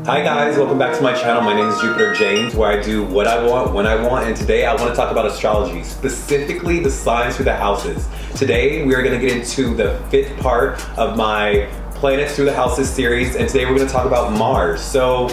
Hi guys, welcome back to my channel. My name is Jupiter James, where I do what I want, when I want, and today I want to talk about astrology, specifically the signs through the houses. Today we are going to get into the 5th part of my Planets Through the Houses series, and today we're going to talk about Mars. So,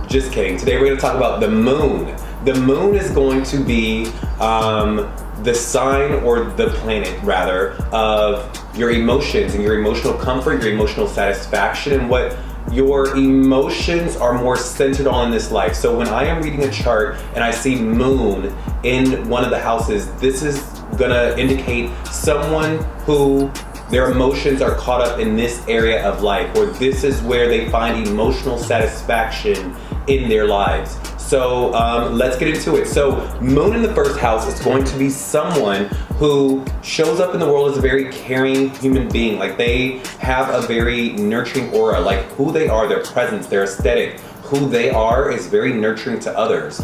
just kidding. Today we're going to talk about the moon. The moon is going to be the sign, or the planet rather, of your emotions and your emotional comfort, your emotional satisfaction, and what your emotions are more centered on in this life. So when I am reading a chart and I see moon in one of the houses, this is gonna indicate someone who their emotions are caught up in this area of life, or this is where they find emotional satisfaction in their lives. So let's get into it. So moon in the 1st house is going to be someone who shows up in the world as a very caring human being. Like, they have a very nurturing aura, like who they are, their presence, their aesthetic, who they are is very nurturing to others.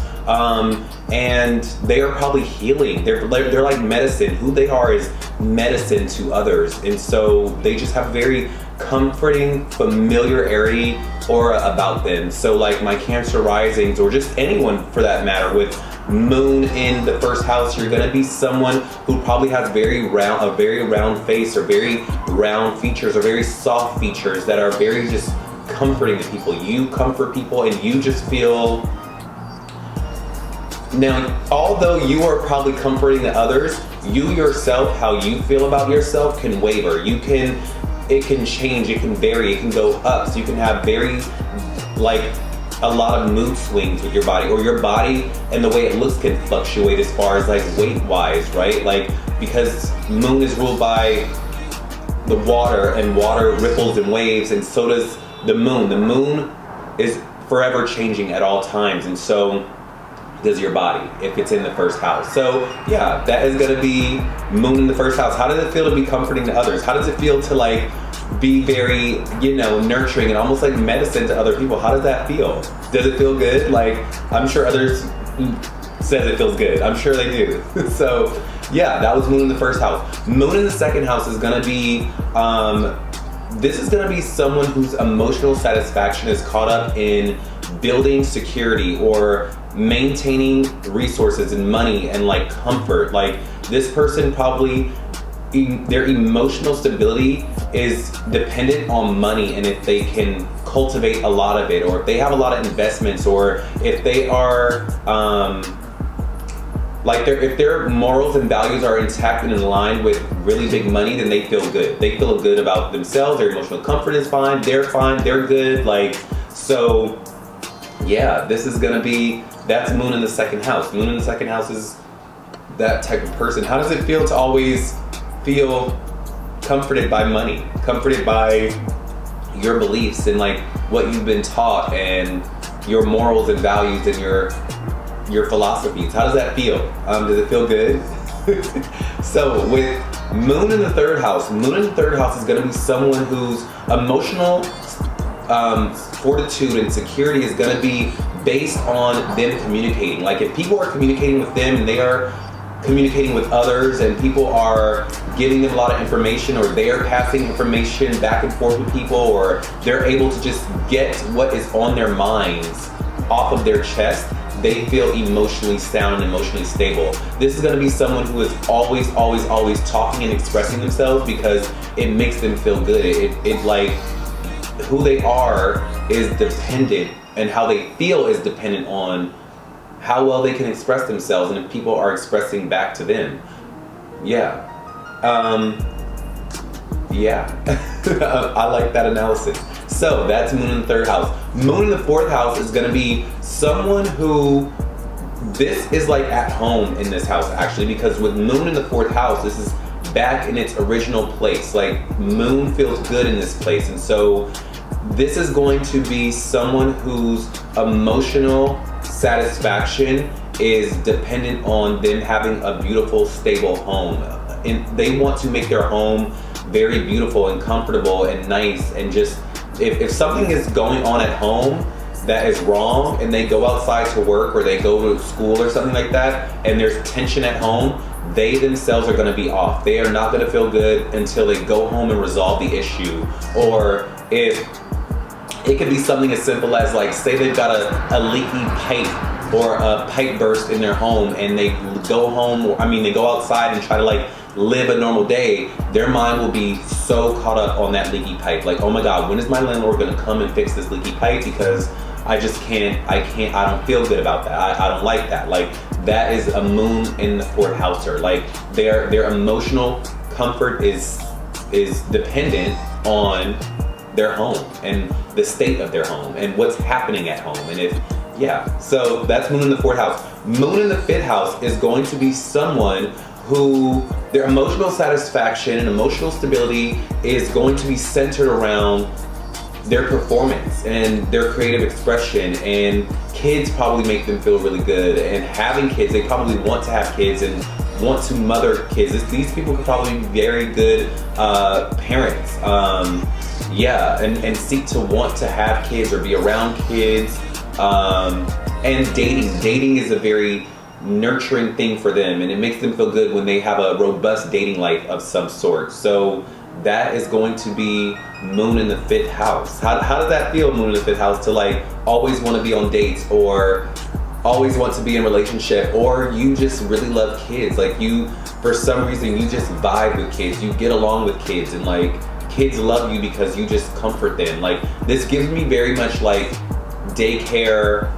And they are probably healing. They're like medicine. Who they are is medicine to others. And so they just have very comforting familiarity aura about them. So like my Cancer risings, or just anyone for that matter, with moon in the 1st house, you're gonna be someone who probably has a very round face, or very round features, or very soft features that are very just comforting to people. You comfort people and you just feel. Now, although you are probably comforting the others, you yourself, how you feel about yourself can waver. It can change, it can vary, it can go up. So you can have very, like, a lot of mood swings with your body, or your body and the way it looks can fluctuate as far as like weight wise, right? Like, because moon is ruled by the water, and water ripples and waves, and so does the moon. The moon is forever changing at all times, and so does your body if it's in the 1st house. So yeah, that is gonna be moon in the 1st house. How does it feel to be comforting to others? How does it feel to like be very, nurturing and almost like medicine to other people? How does that feel? Does it feel good? Like, I'm sure others says it feels good. I'm sure they do. So yeah, that was moon in the 1st house. Moon in the 2nd house is gonna be, this is gonna be someone whose emotional satisfaction is caught up in building security, or maintaining resources and money and like comfort. Like, this person probably, their emotional stability is dependent on money, and if they can cultivate a lot of it, or if they have a lot of investments, or if they are if their morals and values are intact and in line with really big money, then they feel good. They feel good about themselves. Their emotional comfort is fine. They're good. Like, so yeah, this is gonna be, that's moon in the 2nd house. Moon in the 2nd house is that type of person. How does it feel to always feel comforted by money, comforted by your beliefs and like what you've been taught, and your morals and values, and your philosophies? How does that feel? Does it feel good? So with moon in the 3rd house, moon in the 3rd house is going to be someone whose emotional fortitude and security is going to be based on them communicating. Like, if people are communicating with them, and they are communicating with others, and people are giving them a lot of information, or they are passing information back and forth with people, or they're able to just get what is on their minds off of their chest, they feel emotionally sound and emotionally stable. This is going to be someone who is always talking and expressing themselves, because it makes them feel good. It like, who they are is dependent, and how they feel is dependent on how well they can express themselves, and if people are expressing back to them. Yeah. I like that analysis. So that's moon in the 3rd house. Moon in the 4th house is gonna be someone who, this is like at home in this house actually, because with moon in the 4th house, this is back in its original place. Like, moon feels good in this place, and so this is going to be someone whose emotional satisfaction is dependent on them having a beautiful, stable home. And they want to make their home very beautiful and comfortable and nice, and just, if something is going on at home that is wrong, and they go outside to work, or they go to school or something like that, and there's tension at home, they themselves are going to be off. They are not going to feel good until they go home and resolve the issue. Or if It could be something as simple as, like, say they've got a leaky pipe or a pipe burst in their home, and they go home, or, I mean, they go outside and try to, like, live a normal day. Their mind will be so caught up on that leaky pipe. Like, oh my God, when is my landlord gonna come and fix this leaky pipe? Because I just can't, I don't feel good about that. I don't like that. Like, that is a moon in the 4th houser. Like, their emotional comfort is dependent on their home and the state of their home and what's happening at home. And if, yeah, so that's moon in the 4th house. Moon in the 5th house is going to be someone who their emotional satisfaction and emotional stability is going to be centered around their performance and their creative expression, and kids probably make them feel really good. And having kids, they probably want to have kids and want to mother kids. These people could probably be very good parents. Yeah, and seek to want to have kids or be around kids. And dating is a very nurturing thing for them, and it makes them feel good when they have a robust dating life of some sort. So that is going to be moon in the 5th house. How does that feel, moon in the 5th house, to like always want to be on dates or always want to be in a relationship, or you just really love kids? Like, you, for some reason, you just vibe with kids, you get along with kids, and like kids love you because you just comfort them. Like, this gives me very much like daycare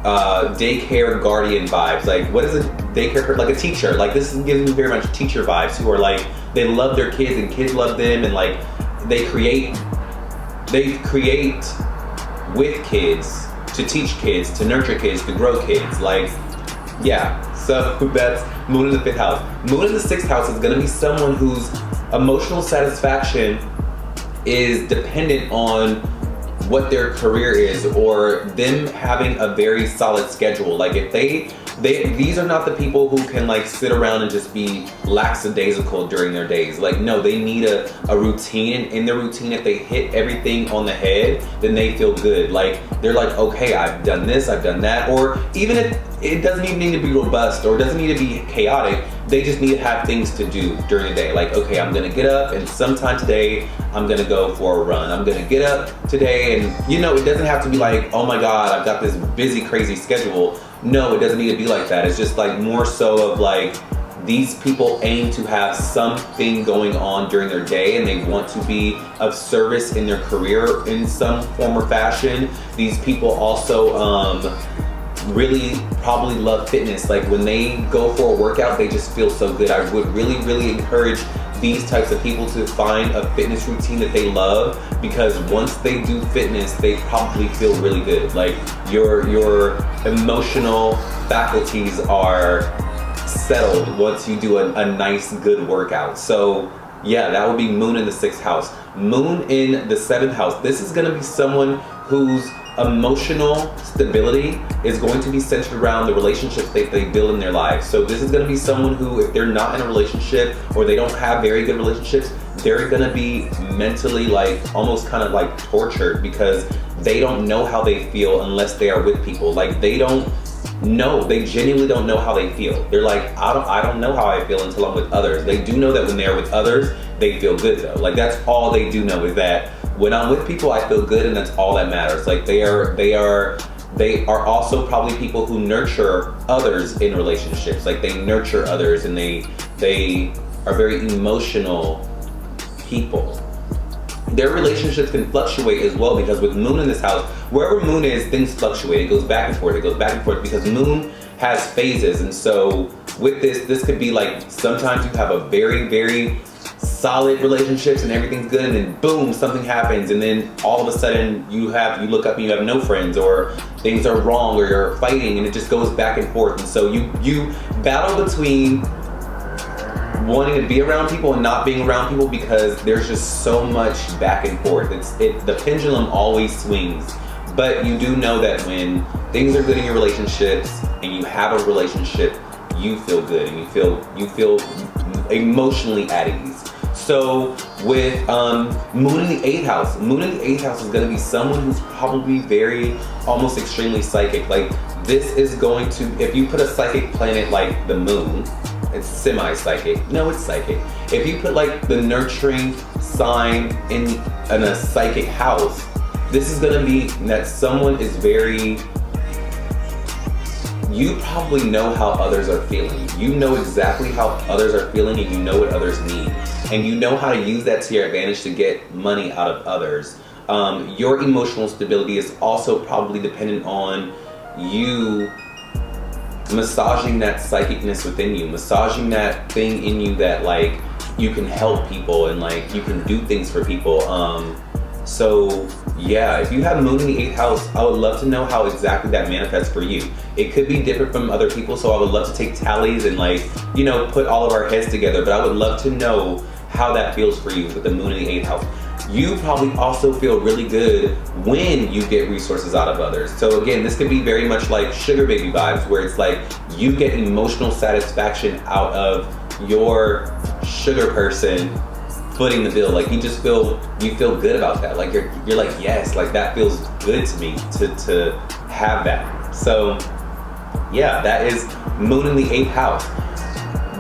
guardian vibes. Like, what is a daycare, like a teacher? Like, this gives me very much teacher vibes, who are like, they love their kids and kids love them, and like they create with kids, to teach kids, to nurture kids, to grow kids. Like, yeah, so that's moon in the 5th house. Moon in the 6th house is going to be someone whose emotional satisfaction is dependent on what their career is, or them having a very solid schedule. Like, if these are not the people who can like sit around and just be lackadaisical during their days. Like, no, they need a routine, and in their routine, if they hit everything on the head, then they feel good. Like, they're like, okay, I've done this, I've done that. Or even if it doesn't even need to be robust, or doesn't need to be chaotic, they just need to have things to do during the day. Like, okay, I'm gonna get up, and sometime today I'm gonna go for a run. I'm gonna get up today, and you know, it doesn't have to be like, oh my God, I've got this busy, crazy schedule. No, it doesn't need to be like that. It's just like more so of like, these people aim to have something going on during their day, and they want to be of service in their career in some form or fashion. These people also really probably love fitness. Like, when they go for a workout, they just feel so good. I would really encourage these types of people to find a fitness routine that they love, because once they do fitness, they probably feel really good. Like, your emotional faculties are settled once you do a nice, good workout. So yeah, that would be moon in the 6th house. Moon in the 7th house. This is gonna be someone whose emotional stability is going to be centered around the relationships they build in their lives. So this is going to be someone who, if they're not in a relationship, or they don't have very good relationships, they're going to be mentally like almost kind of like tortured, because they don't know how they feel unless they are with people. Like, they genuinely don't know how they feel. They're like, I don't know how I feel until I'm with others. They do know that when they're with others, they feel good though. Like, that's all they do know, is that when I'm with people, I feel good, and that's all that matters. Like, they are also probably people who nurture others in relationships. Like, they nurture others, and they are very emotional people. Their relationships can fluctuate as well, because with moon in this house, wherever moon is, things fluctuate. It goes back and forth, it goes back and forth, because moon has phases. And so with this could be like, sometimes you have a very solid relationships and everything's good, and then boom, something happens, and then all of a sudden you look up and you have no friends, or things are wrong, or you're fighting, and it just goes back and forth. And so you battle between wanting to be around people and not being around people, because there's just so much back and forth. The pendulum always swings. But you do know that when things are good in your relationships and you have a relationship, you feel good, and you feel emotionally at ease. So with moon in the 8th house, moon in the 8th house is going to be someone who's probably almost extremely psychic. Like, this is going to, if you put a psychic planet like the moon, it's semi-psychic. No, it's psychic. If you put like the nurturing sign in a psychic house, this is gonna be that someone is very, you probably know how others are feeling. You know exactly how others are feeling, and you know what others need. And you know how to use that to your advantage to get money out of others. Your emotional stability is also probably dependent on you massaging that psychicness within you, massaging that thing in you that like you can help people and like you can do things for people. So yeah, if you have moon in the 8th house, I would love to know how exactly that manifests for you. It could be different from other people, so I would love to take tallies and like, you know, put all of our heads together, but I would love to know how that feels for you with the moon in the 8th house. You probably also feel really good when you get resources out of others. So again, this could be very much like sugar baby vibes, where it's like you get emotional satisfaction out of your sugar person footing the bill. Like you just feel, you feel good about that. Like you're like, yes, like that feels good to me to have that. So yeah, that is moon in the 8th house.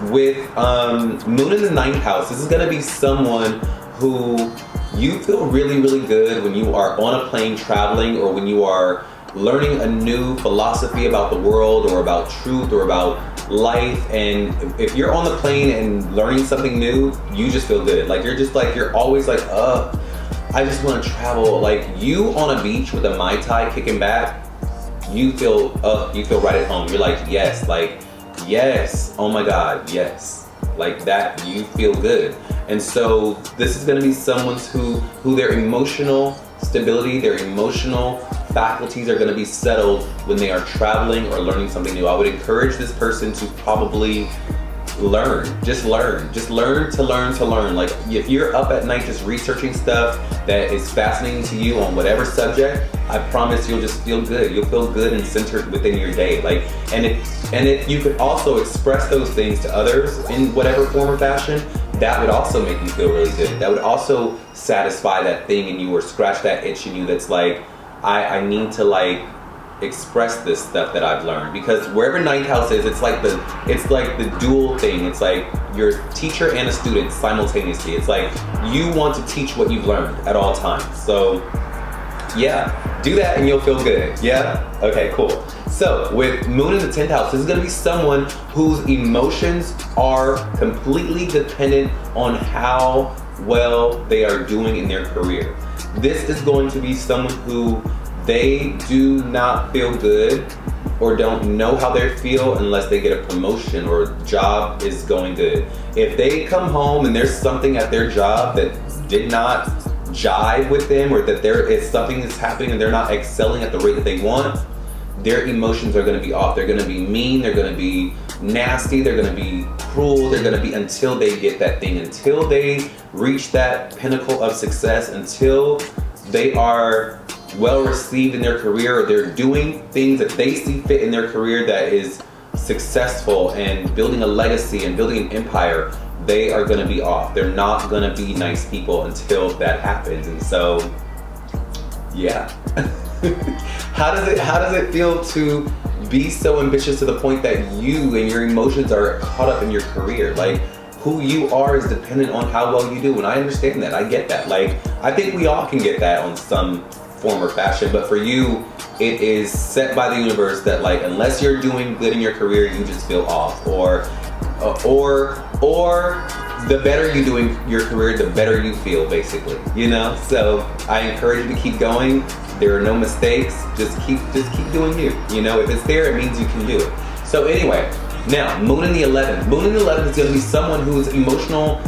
With moon in the 9th house, this is gonna be someone who you feel really, really good when you are on a plane traveling, or when you are learning a new philosophy about the world, or about truth, or about life. And if you're on the plane and learning something new, you just feel good. Like you're always like, I just want to travel. Like you on a beach with a Mai Tai kicking back, you feel right at home. You're like, yes, like, yes, oh my God, yes. Like that, you feel good. And so this is gonna be someone who their emotional stability, their emotional faculties are gonna be settled when they are traveling or learning something new. I would encourage this person to probably learn. Like if you're up at night just researching stuff that is fascinating to you on whatever subject, I promise you'll just feel good. You'll feel good and centered within your day. Like, and if you could also express those things to others in whatever form or fashion, that would also make you feel really good. That would also satisfy that thing in you, or scratch that itch in you that's like, I need to like express this stuff that I've learned. Because wherever 9th house is, it's like the dual thing. It's like you're a teacher and a student simultaneously. It's like you want to teach what you've learned at all times. So yeah, do that and you'll feel good. Yeah? Okay, cool. So with moon in the 10th house, this is gonna be someone whose emotions are completely dependent on how well they are doing in their career. This is going to be someone who they do not feel good or don't know how they feel unless they get a promotion or job is going good. If they come home and there's something at their job that did not jive with them, or that there is something that's happening and they're not excelling at the rate that they want, their emotions are gonna be off. They're gonna be mean, they're gonna be nasty, they're gonna be cruel, they're gonna be, until they get that thing, until they reach that pinnacle of success, until they are well received in their career, or they're doing things that they see fit in their career that is successful and building a legacy and building an empire, they are gonna be off. They're not gonna be nice people until that happens. And so, yeah. How does it feel to be so ambitious to the point that you and your emotions are caught up in your career? Like, who you are is dependent on how well you do. And I understand that, I get that. Like, I think we all can get that on some form or fashion, but for you, it is set by the universe that like, unless you're doing good in your career, you just feel off. Or the better you do in your career, the better you feel, basically, you know? So I encourage you to keep going. There are no mistakes. Just keep doing you. You know, if it's there, it means you can do it. So anyway, now moon in the 11th. Moon in the 11th is going to be someone whose emotional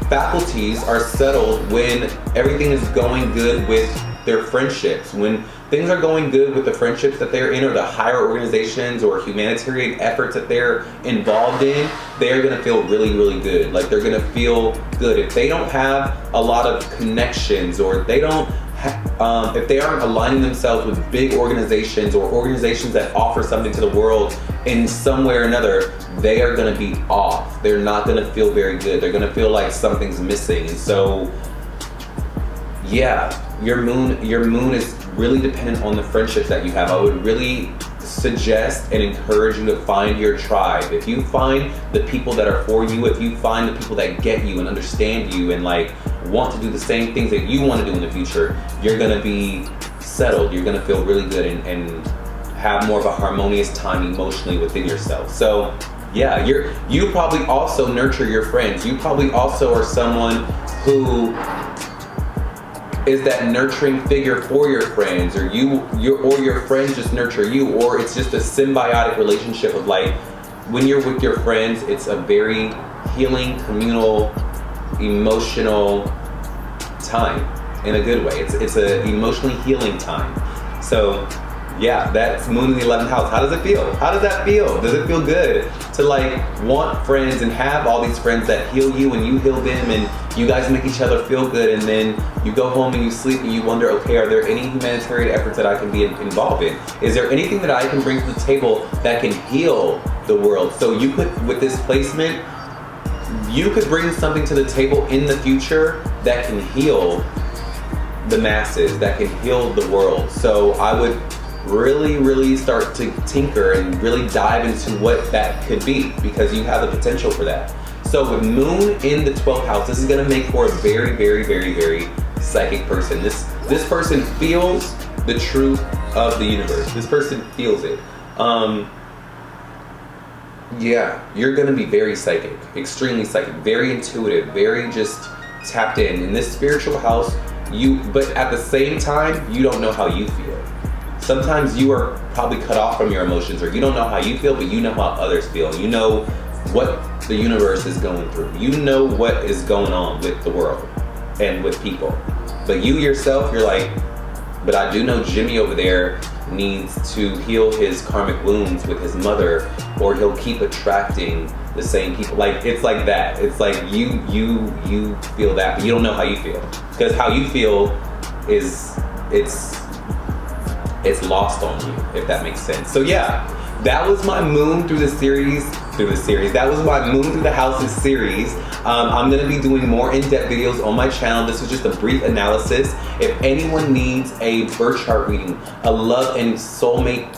faculties are settled when everything is going good with their friendships. When things are going good with the friendships that they're in, or the higher organizations or humanitarian efforts that they're involved in, they're gonna feel really, really good. Like, they're gonna feel good. If they don't have a lot of connections, or if they don't if they aren't aligning themselves with big organizations, or organizations that offer something to the world in some way or another, they are gonna be off. They're not gonna feel very good. They're gonna feel like something's missing. And so, yeah, your moon is really dependent on the friendships that you have. I would really suggest and encourage you to find your tribe. If you find the people that are for you, if you find the people that get you and understand you and like want to do the same things that you want to do in the future, you're gonna be settled. You're gonna feel really good and have more of a harmonious time emotionally within yourself. So yeah, you probably also nurture your friends. You probably also are someone who is that nurturing figure for your friends, or your friends just nurture you, or it's just a symbiotic relationship of like, when you're with your friends, it's a very healing, communal, emotional time in a good way. It's an emotionally healing time. So yeah, that's moon in the 11th house. How does it feel? How does that feel? Does it feel good to like want friends and have all these friends that heal you and you heal them, and you guys make each other feel good, and then you go home and you sleep and you wonder, okay, are there any humanitarian efforts that I can be involved in? Is there anything that I can bring to the table that can heal the world? So you could, with this placement, you could bring something to the table in the future that can heal the masses, that can heal the world. So I would really start to tinker and really dive into what that could be, because you have the potential for that. So with moon in the 12th house, this is going to make for a very psychic person. This person feels the truth of the universe. This person feels it. Yeah, you're going to be very psychic, extremely psychic, very intuitive, very just tapped in this spiritual house. But at the same time, you don't know how you feel. Sometimes you are probably cut off from your emotions, or you don't know how you feel, but you know how others feel. You know what the universe is going through. You know what is going on with the world and with people. But you yourself, you're like, but I do know Jimmy over there needs to heal his karmic wounds with his mother, or he'll keep attracting the same people. Like, it's like that. It's like you feel that, but you don't know how you feel. Because how you feel is, it's lost on you, if that makes sense. So yeah, that was my moon through the series. That was my moon through the houses series. I'm gonna be doing more in-depth videos on my channel. This was just a brief analysis. If anyone needs a birth chart reading, a love and soulmate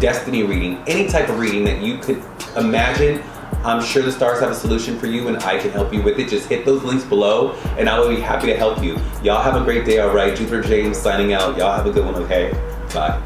destiny reading, any type of reading that you could imagine, I'm sure the stars have a solution for you, and I can help you with it. Just hit those links below and I will be happy to help you. Y'all have a great day, all right? Jupiter James signing out. Y'all have a good one, okay? Bye.